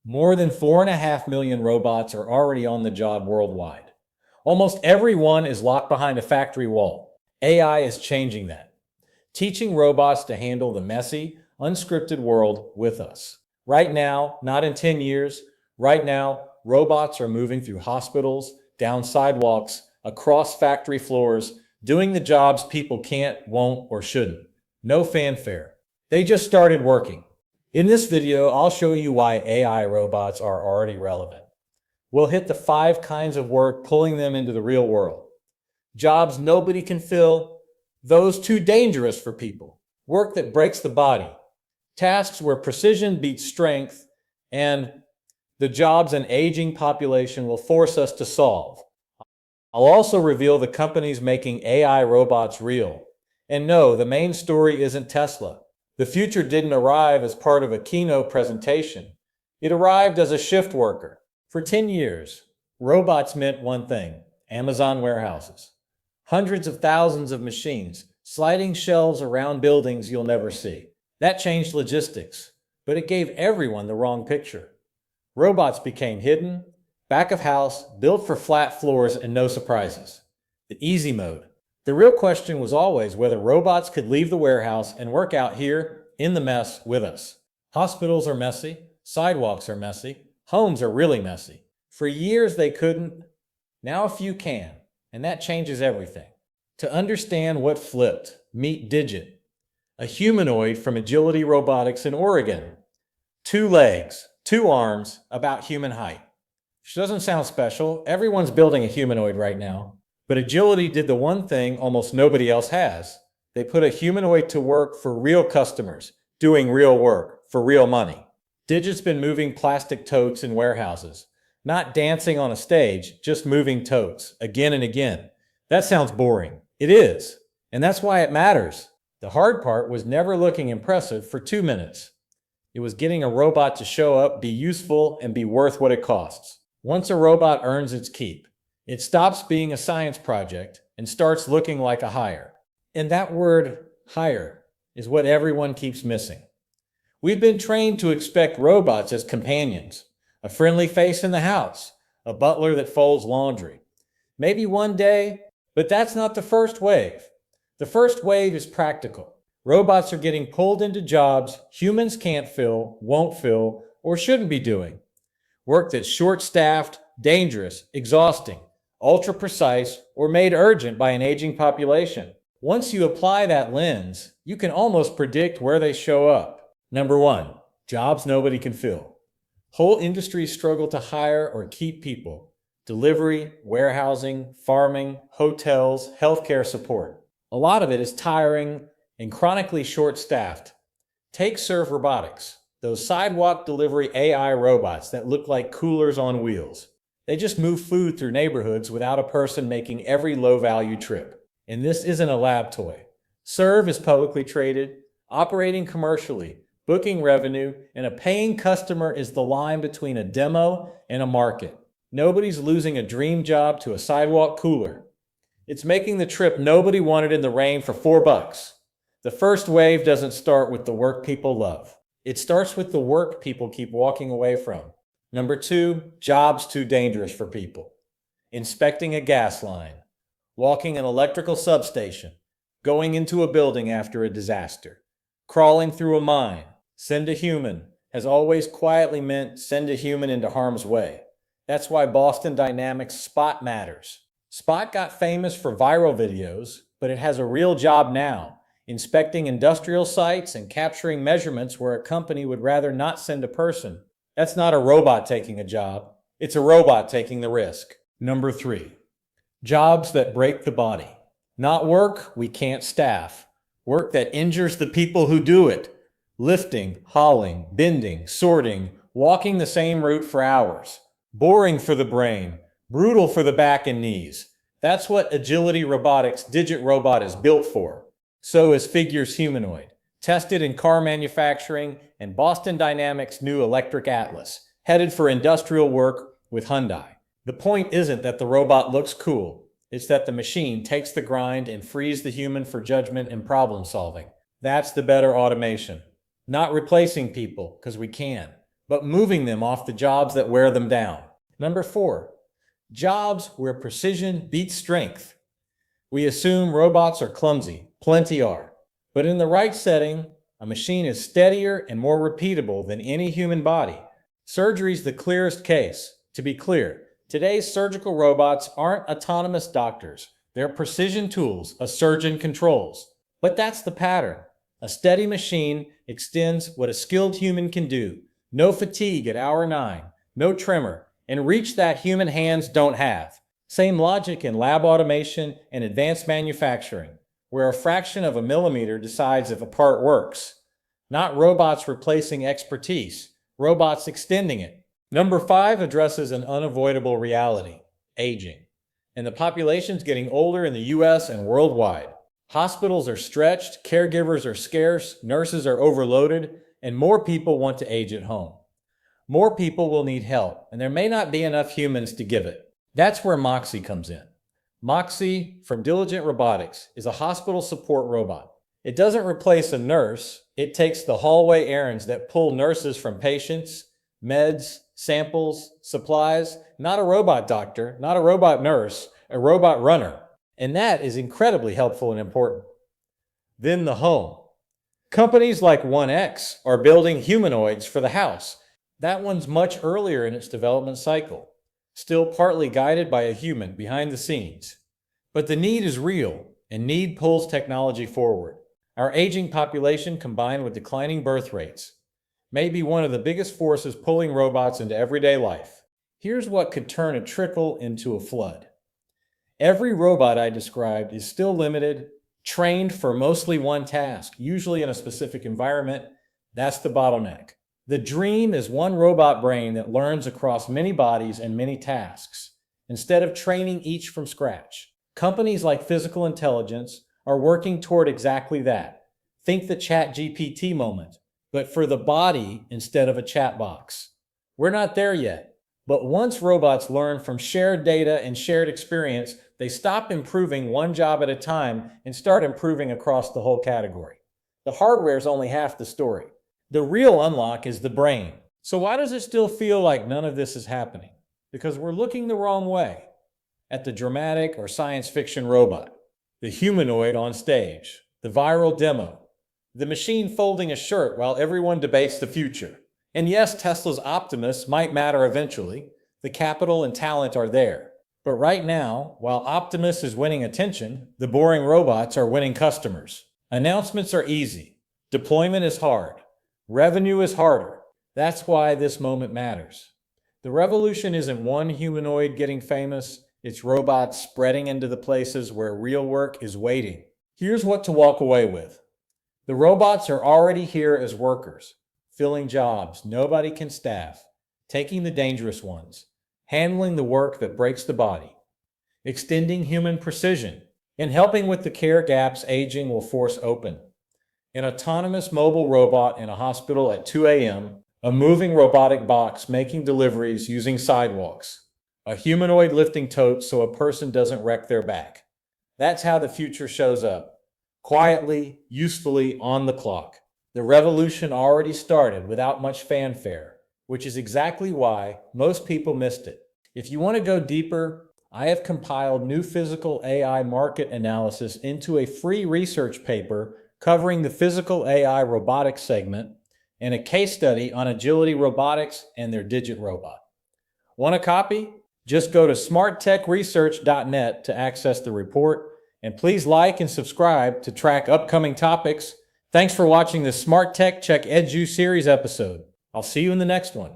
More than 4.5 million robots are already on the job worldwide. Almost everyone is locked behind a factory wall. AI is changing that, teaching robots to handle the messy, unscripted world with us. Right now, not in 10 years, right now, robots are moving through hospitals, down sidewalks, across factory floors, doing the jobs people can't, won't, or shouldn't. No fanfare. They just started working. In this video, I'll show you why AI robots are already relevant. We'll hit the 5 kinds of work, pulling them into the real world. Jobs nobody can fill, those too dangerous for people. Work that breaks the body. Tasks where precision beats strength, and the jobs an aging population will force us to solve. I'll also reveal the companies making AI robots real. And no, the main story isn't Tesla. The future didn't arrive as part of a keynote presentation. It arrived as a shift worker. For 10 years, robots meant one thing: Amazon warehouses. Hundreds of thousands of machines, sliding shelves around buildings you'll never see. That changed logistics, but it gave everyone the wrong picture. Robots became hidden, back of house, built for flat floors and no surprises. The easy mode. The real question was always whether robots could leave the warehouse and work out here in the mess with us. Hospitals are messy, sidewalks are messy, homes are really messy. For years they couldn't, now a few can, and that changes everything. To understand what flipped, meet Digit, a humanoid from Agility Robotics in Oregon. 2 legs, 2 arms, about human height. Which doesn't sound special, everyone's building a humanoid right now. But Agility did the one thing almost nobody else has. They put a humanoid to work for real customers, doing real work, for real money. Digit's been moving plastic totes in warehouses. Not dancing on a stage, just moving totes, again and again. That sounds boring. It is. And that's why it matters. The hard part was never looking impressive for 2 minutes. It was getting a robot to show up, be useful, and be worth what it costs. Once a robot earns its keep, it stops being a science project and starts looking like a hire. And that word, hire, is what everyone keeps missing. We've been trained to expect robots as companions, a friendly face in the house, a butler that folds laundry. Maybe one day, but that's not the first wave. The first wave is practical. Robots are getting pulled into jobs humans can't fill, won't fill, or shouldn't be doing. Work that's short-staffed, dangerous, exhausting, ultra-precise, or made urgent by an aging population. Once you apply that lens, you can almost predict where they show up. Number 1, jobs nobody can fill. Whole industries struggle to hire or keep people. Delivery, warehousing, farming, hotels, healthcare support. A lot of it is tiring and chronically short-staffed. Take Serve Robotics, those sidewalk delivery AI robots that look like coolers on wheels. They just move food through neighborhoods without a person making every low-value trip. And this isn't a lab toy. Serve is publicly traded, operating commercially, booking revenue, and a paying customer is the line between a demo and a market. Nobody's losing a dream job to a sidewalk cooler. It's making the trip nobody wanted in the rain for $4. The first wave doesn't start with the work people love. It starts with the work people keep walking away from. Number 2, jobs too dangerous for people. Inspecting a gas line, walking an electrical substation, going into a building after a disaster, crawling through a mine. Send a human has always quietly meant send a human into harm's way. That's why Boston Dynamics' Spot matters. Spot got famous for viral videos, but it has a real job now, inspecting industrial sites and capturing measurements where a company would rather not send a person. That's not a robot taking a job. It's a robot taking the risk. Number 3, jobs that break the body. Not work we can't staff. Work that injures the people who do it. Lifting, hauling, bending, sorting, walking the same route for hours. Boring for the brain, brutal for the back and knees. That's what Agility Robotics' Digit robot is built for. So is Figure's humanoid, tested in car manufacturing, and Boston Dynamics' new electric Atlas, headed for industrial work with Hyundai. The point isn't that the robot looks cool. It's that the machine takes the grind and frees the human for judgment and problem solving. That's the better automation. Not replacing people, because we can, but moving them off the jobs that wear them down. Number 4, jobs where precision beats strength. We assume robots are clumsy. Plenty are. But in the right setting, a machine is steadier and more repeatable than any human body. Surgery's the clearest case. To be clear, today's surgical robots aren't autonomous doctors. They're precision tools a surgeon controls. But that's the pattern. A steady machine extends what a skilled human can do. No fatigue at hour 9, no tremor, and reach that human hands don't have. Same logic in lab automation and advanced manufacturing, where a fraction of a millimeter decides if a part works. Not robots replacing expertise, robots extending it. Number 5 addresses an unavoidable reality: aging. And the population's getting older in the US and worldwide. Hospitals are stretched, caregivers are scarce, nurses are overloaded, and more people want to age at home. More people will need help, and there may not be enough humans to give it. That's where Moxie comes in. Moxie, from Diligent Robotics, is a hospital support robot. It doesn't replace a nurse, it takes the hallway errands that pull nurses from patients, meds, samples, supplies. Not a robot doctor, not a robot nurse, a robot runner. And that is incredibly helpful and important. Then the home. Companies like 1X are building humanoids for the house. That one's much earlier in its development cycle, still partly guided by a human behind the scenes. But the need is real, and need pulls technology forward. Our aging population combined with declining birth rates may be one of the biggest forces pulling robots into everyday life. Here's what could turn a trickle into a flood. Every robot I described is still limited, trained for mostly one task, usually in a specific environment. That's the bottleneck. The dream is one robot brain that learns across many bodies and many tasks, instead of training each from scratch. Companies like Physical Intelligence are working toward exactly that. Think the ChatGPT moment, but for the body instead of a chat box. We're not there yet, but once robots learn from shared data and shared experience, they stop improving one job at a time and start improving across the whole category. The hardware is only half the story. The real unlock is the brain. So why does it still feel like none of this is happening? Because we're looking the wrong way at the dramatic or science fiction robot, the humanoid on stage, the viral demo, the machine folding a shirt while everyone debates the future. And yes, Tesla's Optimus might matter eventually. The capital and talent are there. But right now, while Optimus is winning attention, the boring robots are winning customers. Announcements are easy. Deployment is hard. Revenue is harder. That's why this moment matters. The revolution isn't one humanoid getting famous, it's robots spreading into the places where real work is waiting. Here's what to walk away with. The robots are already here as workers, filling jobs nobody can staff, taking the dangerous ones, handling the work that breaks the body, extending human precision, and helping with the care gaps aging will force open. An autonomous mobile robot in a hospital at 2 a.m., a moving robotic box making deliveries using sidewalks, a humanoid lifting totes so a person doesn't wreck their back. That's how the future shows up. Quietly, usefully, on the clock. The revolution already started without much fanfare, which is exactly why most people missed it. If you want to go deeper, I have compiled new physical AI market analysis into a free research paper covering the physical AI robotics segment and a case study on Agility Robotics and their Digit robot. Want a copy? Just go to smarttechresearch.net to access the report, and please like and subscribe to track upcoming topics. Thanks for watching this SmartTechCheck EduSeries episode. I'll see you in the next one.